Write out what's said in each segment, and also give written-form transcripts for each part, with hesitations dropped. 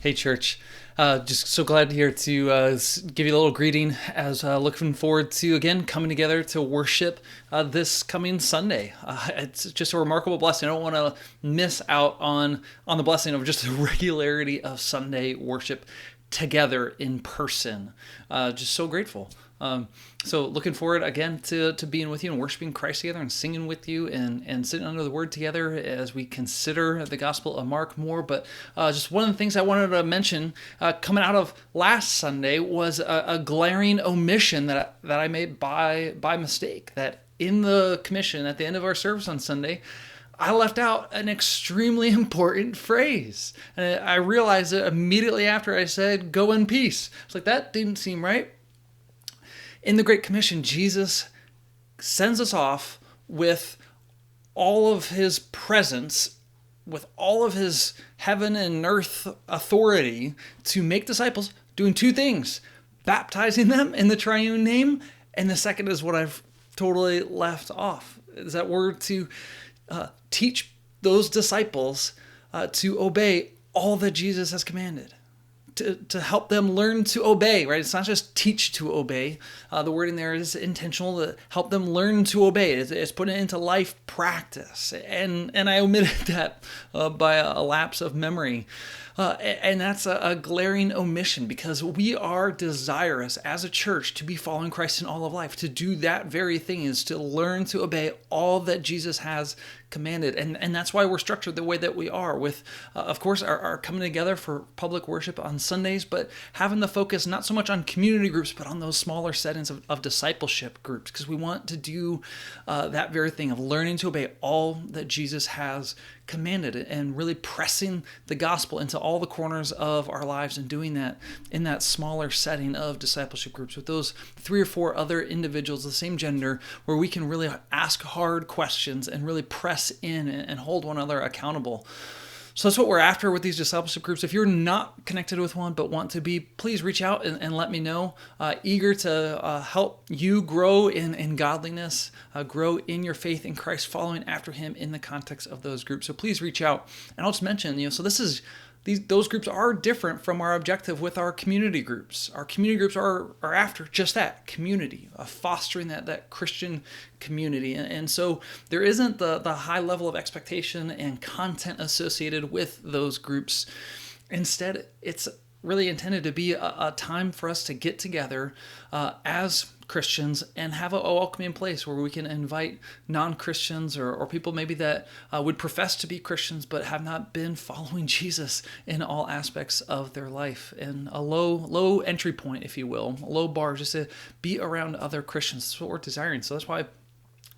Hey, church. Just so glad here to give you a little greeting as looking forward to, again, coming together to worship this coming Sunday. It's just a remarkable blessing. I don't want to miss out on the blessing of just the regularity of Sunday worship together in person. Just so grateful. So looking forward again to being with you and worshiping Christ together and singing with you and sitting under the Word together as we consider the Gospel of Mark more. But just one of the things I wanted to mention coming out of last Sunday was a glaring omission that I made by mistake. That in the commission at the end of our service on Sunday, I left out an extremely important phrase. And I realized it immediately after I said, "Go in peace." It's like, that didn't seem right. In the Great Commission, Jesus sends us off with all of his presence, with all of his heaven and earth authority to make disciples, doing two things: baptizing them in the triune name, and the second is what I've totally left off, is that we're to teach those disciples to obey all that Jesus has commanded. To help them learn to obey, right? It's not just teach to obey. The wording there is intentional, to help them learn to obey. It's putting it into life practice. And I omitted that by a lapse of memory. And that's a glaring omission, because we are desirous as a church to be following Christ in all of life. To do that very thing is to learn to obey all that Jesus has commanded. And that's why we're structured the way that we are, with, of course, our coming together for public worship on Sundays, but having the focus not so much on community groups, but on those smaller settings of discipleship groups, because we want to do that very thing of learning to obey all that Jesus has commanded and really pressing the gospel into all the corners of our lives, and doing that in that smaller setting of discipleship groups with those 3 or 4 other individuals of the same gender, where we can really ask hard questions and really press in and hold one another accountable. So that's what we're after with these discipleship groups. If you're not connected with one but want to be, please reach out and let me know. Eager to help you grow in godliness, grow in your faith in Christ, following after him in the context of those groups. So please reach out. And I'll just mention, so those groups are different from our objective with our community groups. Our community groups are after just that, community, fostering that Christian community. And so there isn't the high level of expectation and content associated with those groups. Instead, it's really intended to be a time for us to get together as Christians and have a welcoming place where we can invite non-Christians or people maybe that would profess to be Christians but have not been following Jesus in all aspects of their life. And a low entry point, if you will, a low bar, just to be around other Christians. That's what we're desiring. So that's why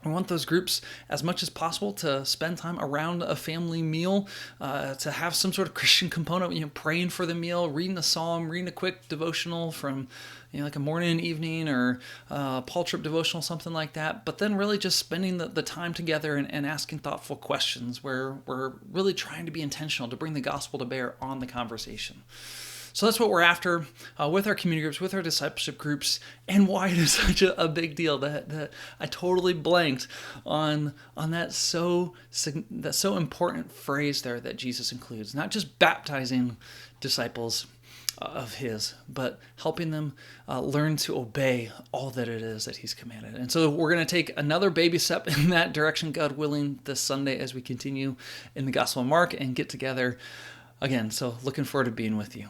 we want those groups as much as possible to spend time around a family meal, to have some sort of Christian component, praying for the meal, reading a psalm, reading a quick devotional from, like a morning and evening, or Paul Tripp devotional, something like that. But then really just spending the time together and asking thoughtful questions where we're really trying to be intentional to bring the gospel to bear on the conversation. So that's what we're after with our community groups, with our discipleship groups, and why it is such a big deal that I totally blanked on that so important phrase there that Jesus includes. Not just baptizing disciples of his, but helping them learn to obey all that it is that he's commanded. And so we're going to take another baby step in that direction, God willing, this Sunday as we continue in the Gospel of Mark and get together again. So looking forward to being with you.